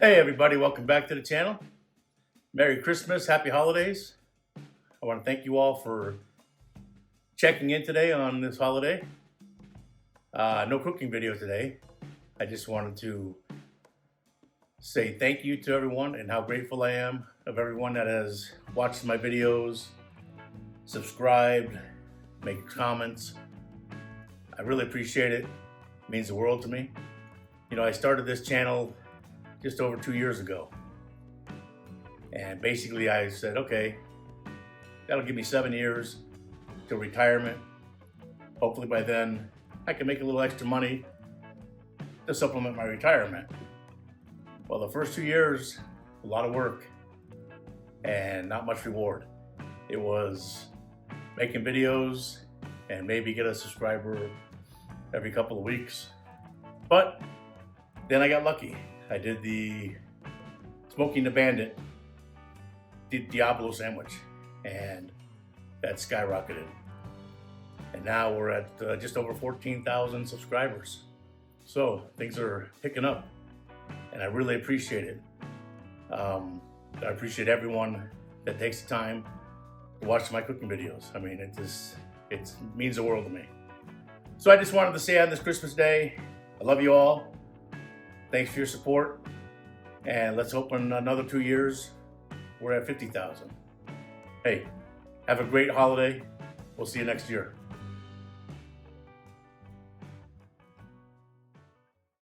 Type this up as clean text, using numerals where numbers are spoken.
Hey everybody, welcome back to the channel. Merry Christmas, Happy Holidays. I want to thank you all for checking in today on this holiday. No cooking video today. I just wanted to say thank you to everyone and how grateful I am of everyone that has watched my videos, subscribed, made comments. I really appreciate it. It means the world to me. You know, I started this channel just over 2 years ago. And basically I said, okay, that'll give me 7 years till retirement. Hopefully by then I can make a little extra money to supplement my retirement. Well, the first 2 years, a lot of work and not much reward. It was making videos and maybe get a subscriber every couple of weeks. But then I got lucky. I did the Smoking the Bandit Diablo sandwich, and that skyrocketed. And now we're at just over 14,000 subscribers. So things are picking up, and I really appreciate it. I appreciate everyone that takes the time to watch my cooking videos. I mean, it means the world to me. So I just wanted to say on this Christmas Day, I love you all. Thanks for your support, and let's hope in another 2 years we're at 50,000. Hey, have a great holiday. We'll see you next year.